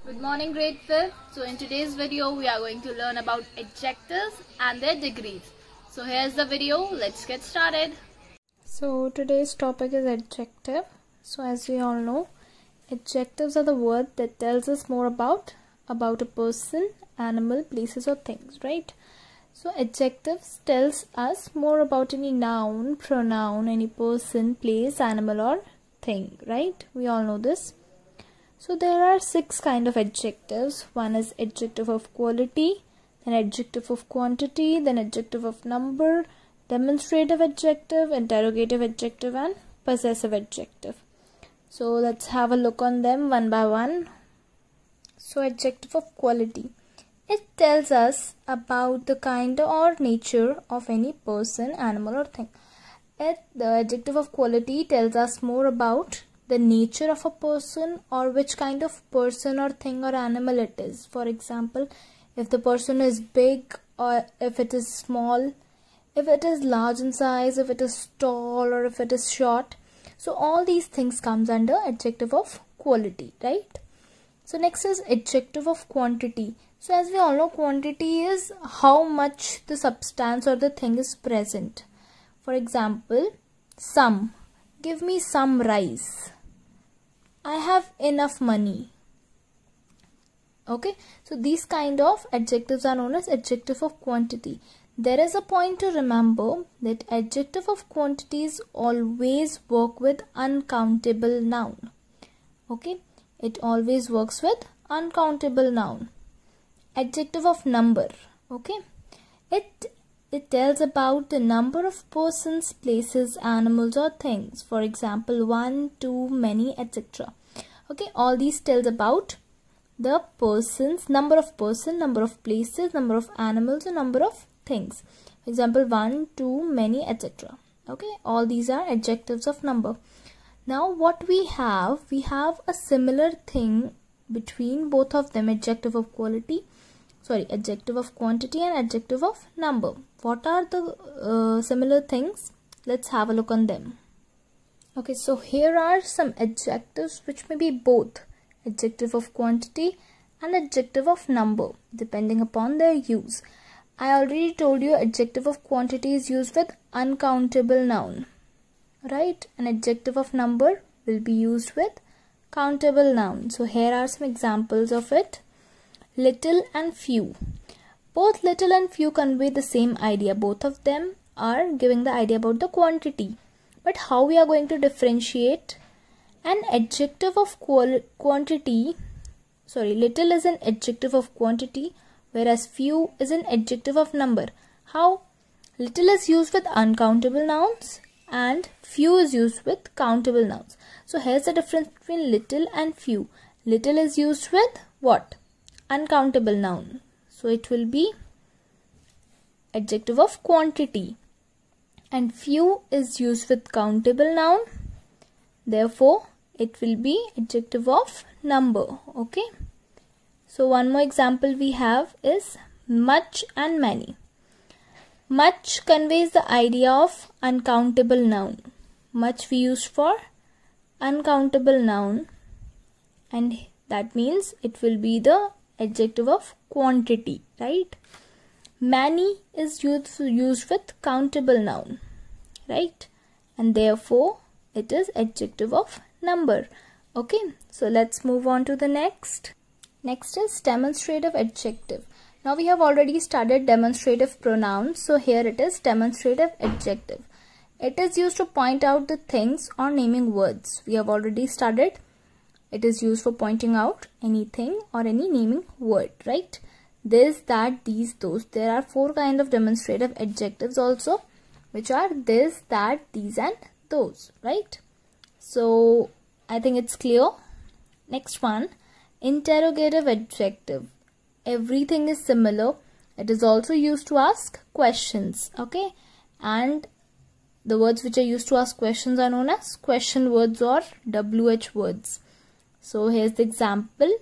Good morning, grade 5th. So in today's video we are going to learn about adjectives and their degrees. So here's the video. Let's get started. So today's topic is adjective. So as we all know, adjectives are the word that tells us more about a person, animal, places or things, right? So adjectives tells us more about any noun, pronoun, any person, place, animal or thing, right? We all know this. So there are 6 kind of adjectives. One is adjective of quality, then adjective of quantity, then adjective of number, demonstrative adjective, interrogative adjective and possessive adjective. So let's have a look on them one by one. So adjective of quality. It tells us about the kind or nature of any person, animal or thing. The adjective of quality tells us more about the nature of a person or which kind of person or thing or animal it is. For example, if the person is big or if it is small, if it is large in size, if it is tall or if it is short. So all these things comes under adjective of quality, right? So next is adjective of quantity. So as we all know, quantity is how much the substance or the thing is present. For example, some. Give me some rice. I have enough money. Okay, so these kind of adjectives are known as adjective of quantity. There is a point to remember that adjective of quantities always work with uncountable noun. Okay, it always works with uncountable noun. Adjective of number. Okay, it tells about the number of persons, places, animals or things. For example, one, two, many, etc. Okay, all these tells about the persons, number of person, number of places, number of animals, and number of things. For example, one, two, many, etc. Okay, all these are adjectives of number. Now what we have a similar thing between both of them, adjective of quality. Adjective of quantity and adjective of number. What are the similar things? Let's have a look on them. Okay, so here are some adjectives which may be both adjective of quantity and adjective of number depending upon their use. I already told you adjective of quantity is used with uncountable noun, right? An adjective of number will be used with countable noun. So here are some examples of it. Little and few. Both little and few convey the same idea. Both of them are giving the idea about the quantity. But how we are going to differentiate? An adjective of quantity, little is an adjective of quantity, whereas few is an adjective of number. How? Little is used with uncountable nouns and few is used with countable nouns. So here's the difference between little and few. Little is used with what? Uncountable noun. So it will be adjective of quantity. And few is used with countable noun. Therefore, it will be adjective of number. Okay. So one more example we have is much and many. Much conveys the idea of uncountable noun. Much we use for uncountable noun. And that means it will be the adjective of quantity, right? Many is used with countable noun, right? And therefore it is adjective of number. Okay, so let's move on to the next. Next is demonstrative adjective. Now we have already studied demonstrative pronouns, so here it is demonstrative adjective. It is used to point out the things or naming words. We have already studied. It is used for pointing out anything or any naming word, right? This, that, these, those. There are 4 kinds of demonstrative adjectives also, which are this, that, these and those, right? So I think it's clear. Next one, interrogative adjective. Everything is similar. It is also used to ask questions, okay? And the words which are used to ask questions are known as question words or WH words. So here's the example,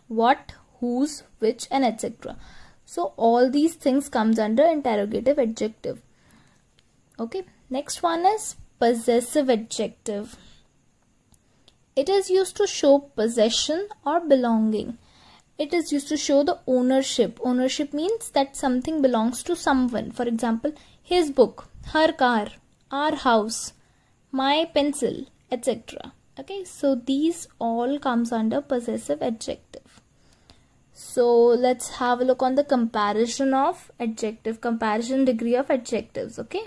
what, whose, which and etc. So all these things comes under interrogative adjective. Okay, next one is possessive adjective. It is used to show possession or belonging. it is used to show the ownership. Ownership means that something belongs to someone. For example, his book, her car, our house, my pencil, etc. Okay, so these all comes under possessive adjective. So let's have a look on the comparison of adjective, comparison degree of adjectives. Okay,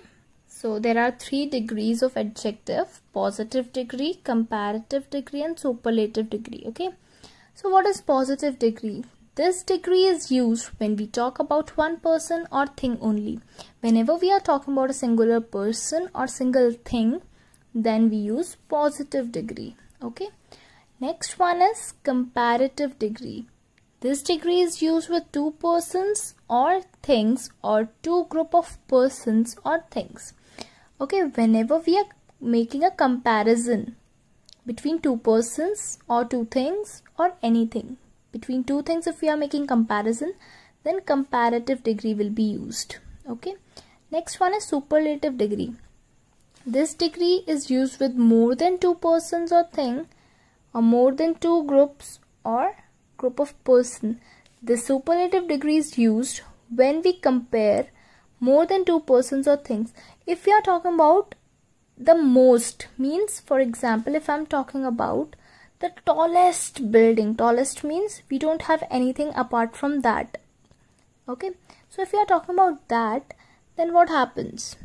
so there are 3 degrees of adjective: positive degree, comparative degree, and superlative degree. Okay, so what is positive degree? This degree is used when we talk about one person or thing only. Whenever we are talking about a singular person or single thing, then we use positive degree. Okay, next one is comparative degree. This degree is used with 2 persons or things or 2 group of persons or things. Okay, whenever we are making a comparison between 2 persons or 2 things or anything, between 2 things if we are making comparison, then comparative degree will be used. Okay, next one is superlative degree. This degree is used with more than 2 persons or thing, or more than 2 groups or group of person. The superlative degree is used when we compare more than 2 persons or things. If we are talking about the most, means for example, if I'm talking about the tallest building, tallest means we don't have anything apart from that. Okay, so if we are talking about that, then what happens?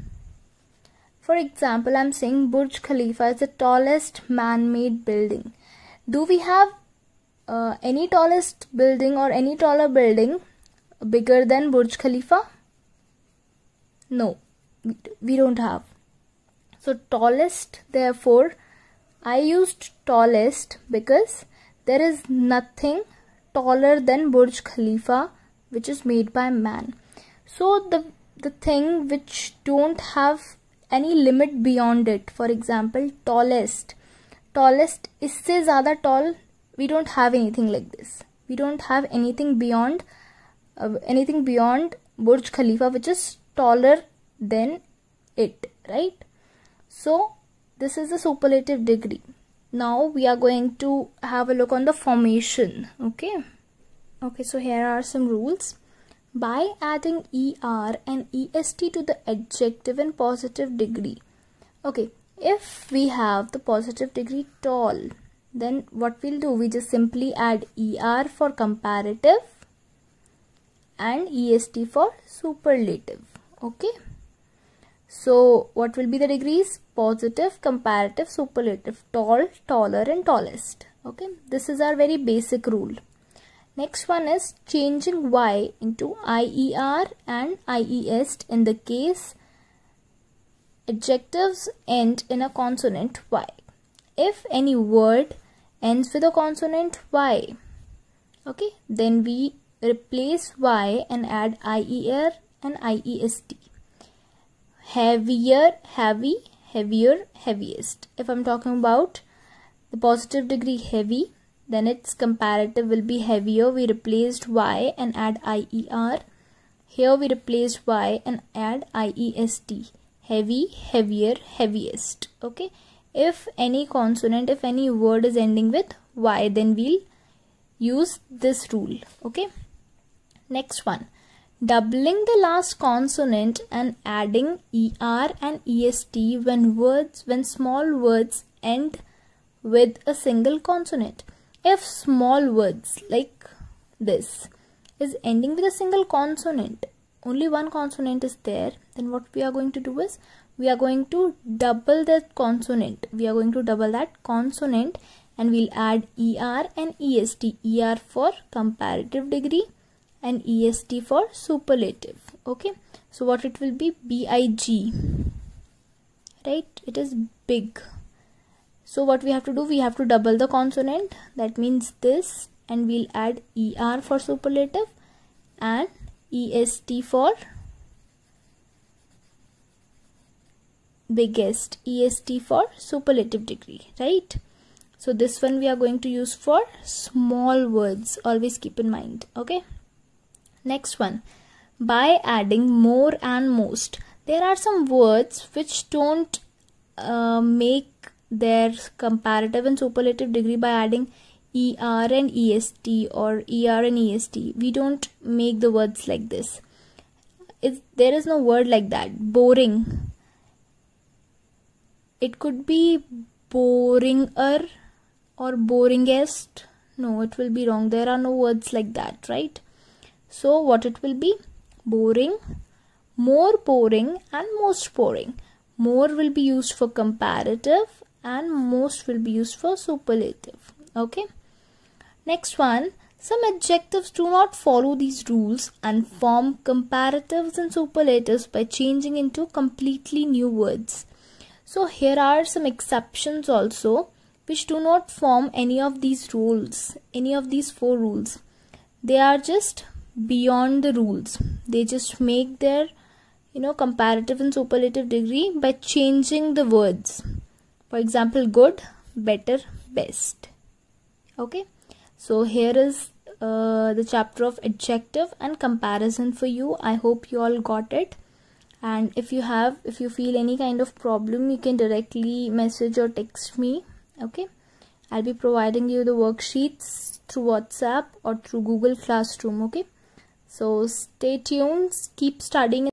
For example, I'm saying Burj Khalifa is the tallest man-made building. Do we have any tallest building or any taller building bigger than Burj Khalifa? No, we don't have. So tallest, therefore I used tallest because there is nothing taller than Burj Khalifa which is made by man. So the thing which don't have any limit beyond it, for example tallest इससे ज़्यादा tall, we don't have anything like this. We don't have anything beyond Burj Khalifa which is taller than it, right? So this is the superlative degree. Now we are going to have a look on the formation. Okay, so here are some rules. By adding ER and EST to the adjective in positive degree. Okay, if we have the positive degree tall, then what we'll do, we just simply add ER for comparative and EST for superlative. Okay, so what will be the degrees? Positive, comparative, superlative, tall, taller, and tallest. Okay, this is our very basic rule. Next one is changing Y into IER and IEST in the case adjectives end in a consonant Y. If any word ends with a consonant Y, okay, then we replace Y and add IER and IEST. Heavier, heavy, heavier, heaviest. If I'm talking about the positive degree heavy, then its comparative will be heavier. We replaced Y and add IER. Here we replaced Y and add IEST. Heavy, heavier, heaviest. Okay, if any consonant, if any word is ending with Y, then we'll use this rule. Okay, next one, doubling the last consonant and adding ER and EST when small words end with a single consonant. If small words like this is ending with a single consonant, only one consonant is there, then what we are going to do is we are going to double that consonant. We are going to double that consonant and we'll add ER and EST. ER for comparative degree and EST for superlative. Okay, so what it will be? BIG, right? It is big. So what we have to do, we have to double the consonant, that means this, and we'll add ER for superlative and EST for biggest, EST for superlative degree, right? So this one we are going to use for small words, always keep in mind. Okay, next one, by adding more and most. There are some words which don't make their comparative and superlative degree by adding ER and EST or ER and EST. We don't make the words like this. There is no word like that. Boring. It could be boringer or boringest. No, it will be wrong. There are no words like that, right? So what it will be? Boring, more boring, and most boring. More will be used for comparative and most will be used for superlative. Okay. Next one. Some adjectives do not follow these rules and form comparatives and superlatives by changing into completely new words. So here are some exceptions also which do not form any of these rules, any of these 4 rules. They are just beyond the rules. They just make their comparative and superlative degree by changing the words. For example, good, better, best. Okay, so here is the chapter of adjective and comparison for you. I hope you all got it. And if you feel any kind of problem, you can directly message or text me. Okay, I'll be providing you the worksheets through WhatsApp or through Google Classroom. Okay, so stay tuned, keep studying.